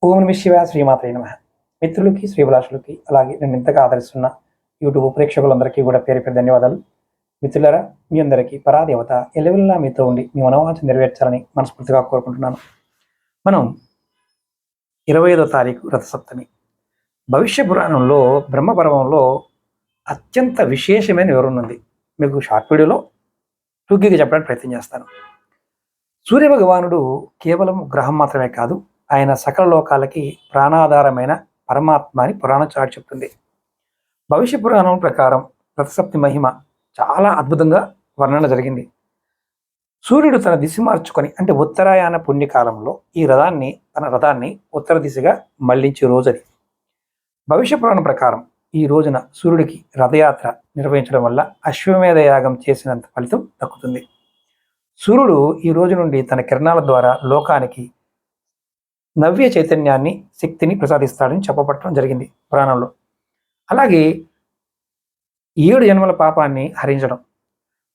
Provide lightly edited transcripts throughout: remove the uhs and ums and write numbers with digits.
ఓం నమః శివాయ శ్రీమాత్రే నమః. మిత్రులకి, శ్రీభిలాషులకి, అలాగే నన్ను ఇంతగా ఆదరిస్తున్న యూట్యూబ్ ప్రేక్షకులందరికీ కూడా పేరు పేరు ధన్యవాదాలు. మిత్రులారా, మీ అందరికీ పరాదేవత ఎల్లవెల్లా మీతో ఉండి మీ మనోవాంఛ నెరవేర్చాలని మనస్ఫూర్తిగా కోరుకుంటున్నాను. మనం 25వ తారీఖు రథసప్తమి. భవిష్య పురాణంలో బ్రహ్మపర్వంలో అత్యంత విశేషమైన వివరణ ఉంది. మీకు షార్ట్ వీడియోలో టూకీగా చెప్పడానికి ప్రయత్నం చేస్తాను. సూర్యభగవానుడు కేవలం గ్రహం మాత్రమే కాదు, ఆయన సకల లోకాలకి ప్రాణాధారమైన పరమాత్మ అని పురాణం చాటి చెప్తుంది. భవిష్య పురాణం ప్రకారం రథసప్తి మహిమ చాలా అద్భుతంగా వర్ణన జరిగింది. సూర్యుడు తన దిశ మార్చుకొని అంటే ఉత్తరాయణ పుణ్యకాలంలో తన రథాన్ని ఉత్తర దిశగా మళ్లించే రోజు అది. భవిష్య పురాణం ప్రకారం ఈ రోజున సూర్యుడికి రథయాత్ర నిర్వహించడం వల్ల అశ్వమేధ యాగం చేసినంత ఫలితం దక్కుతుంది. సూర్యుడు ఈ రోజు నుండి తన కిరణాల ద్వారా లోకానికి నవ్య చైతన్యాన్ని, శక్తిని ప్రసాదిస్తాడని చెప్పబట్టడం జరిగింది పురాణంలో. అలాగే 7 జన్మల పాపాన్ని హరించడం.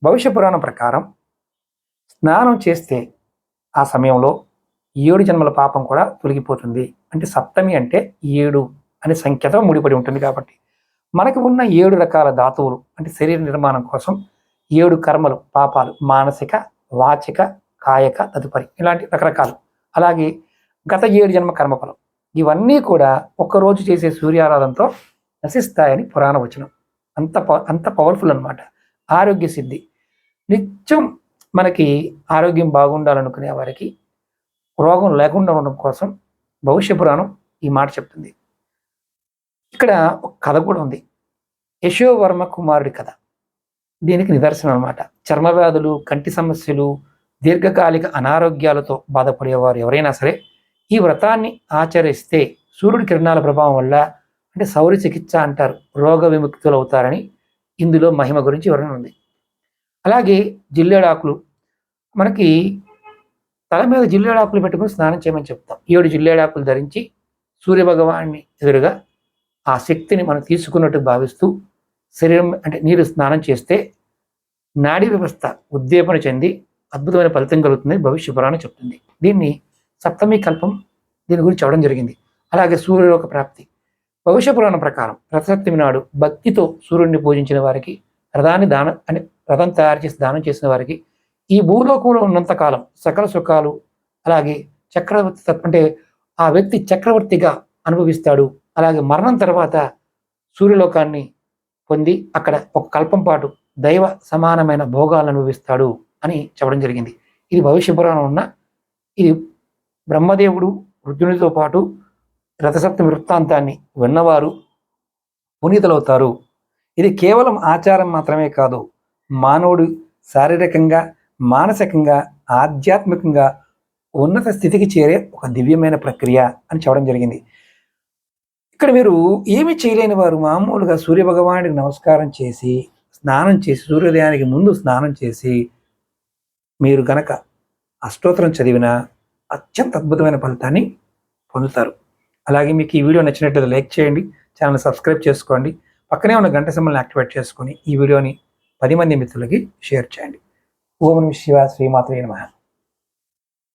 భవిష్య పురాణం ప్రకారం స్నానం చేస్తే ఆ సమయంలో 7 జన్మల పాపం కూడా తొలగిపోతుంది. అంటే సప్తమి అంటే 7 అనే సంఖ్యతో ముడిపడి ఉంటుంది. కాబట్టి మనకు ఉన్న 7 రకాల ధాతువులు అంటే శరీర నిర్మాణం కోసం 7 కర్మలు, పాపాలు, మానసిక, వాచిక, కాయక, తదుపరి ఇలాంటి రకరకాలు. అలాగే గత 7 జన్మ కర్మఫలం ఇవన్నీ కూడా ఒక్కరోజు చేసే సూర్యారాధనతో నశిస్తాయని పురాణ వచనం. అంత పవర్ఫుల్ అనమాట. ఆరోగ్య సిద్ధి, నిత్యం మనకి ఆరోగ్యం బాగుండాలనుకునే వారికి రోగం లేకుండా ఉండడం కోసం భవిష్య పురాణం ఈ మాట చెప్తుంది. ఇక్కడ ఒక కథ కూడా ఉంది, యశోవర్మ కుమారుడి కథ. దీనికి నిదర్శనం అనమాట. చర్మ వ్యాధులు, కంటి సమస్యలు, దీర్ఘకాలిక అనారోగ్యాలతో బాధపడేవారు ఎవరైనా సరే ఈ వ్రతాన్ని ఆచరిస్తే సూర్యుడి కిరణాల ప్రభావం వల్ల అంటే సౌర చికిత్స అంటారు, రోగ విముక్తులు అవుతారని ఇందులో మహిమ గురించి వివరణ ఉంది. అలాగే జిల్లేడాకులు, మనకి తల మీద జిల్లేడాకులు పెట్టుకుని స్నానం చేయమని చెప్తాం. 7 జిల్లేడాకులు ధరించి సూర్యభగవాన్ని ఎదురుగా ఆ శక్తిని మనం తీసుకున్నట్టు భావిస్తూ శరీరం అంటే నీరు స్నానం చేస్తే నాడీ వ్యవస్థ ఉద్దీపన చెంది అద్భుతమైన ఫలితం కలుగుతుంది భవిష్య పురాణం చెప్తుంది. దీన్ని సప్తమి కల్పం దీని గురించి చెప్పడం జరిగింది. అలాగే సూర్యలోక ప్రాప్తి. భవిష్య పురాణం ప్రకారం రథసప్తమి నాడు భక్తితో సూర్యుడిని పూజించిన వారికి రథం తయారు చేసి దానం చేసిన వారికి ఈ భూలోకంలో ఉన్నంతకాలం సకల సుఖాలు, అలాగే చక్రవర్తి అంటే ఆ వ్యక్తి చక్రవర్తిగా అనుభవిస్తాడు. అలాగే మరణం తర్వాత సూర్యలోకాన్ని పొంది అక్కడ ఒక కల్పం పాటు దైవ సమానమైన భోగాలను అనుభవిస్తాడు అని చెప్పడం జరిగింది. ఇది భవిష్య పురాణం ఉన్న ఇది బ్రహ్మదేవుడు రుద్రునితో పాటు రథసప్తమి వృత్తాంతాన్ని విన్నవారు పునీతులవుతారు. ఇది కేవలం ఆచారం మాత్రమే కాదు, మానవుడు శారీరకంగా, మానసికంగా, ఆధ్యాత్మికంగా ఉన్నత స్థితికి చేరే ఒక దివ్యమైన ప్రక్రియ అని చెప్పడం జరిగింది. ఇక్కడ మీరు ఏమి చేయలేని వారు మామూలుగా సూర్యభగవానుడికి నమస్కారం చేసి స్నానం చేసి సూర్యోదయానికి ముందు స్నానం చేసి మీరు గనక అష్టోత్తరం చదివిన అత్యంత అద్భుతమైన ఫలితాన్ని పొందుతారు. అలాగే మీకు ఈ వీడియో నచ్చినట్లయితే లైక్ చేయండి, ఛానల్ సబ్స్క్రైబ్ చేసుకోండి, పక్కనే ఉన్న గంట సింబల్ని యాక్టివేట్ చేసుకొని ఈ వీడియోని 10 మంది మిత్రులకి షేర్ చేయండి. ఓం నమః శివాయ శ్రీమాత్రే నమః.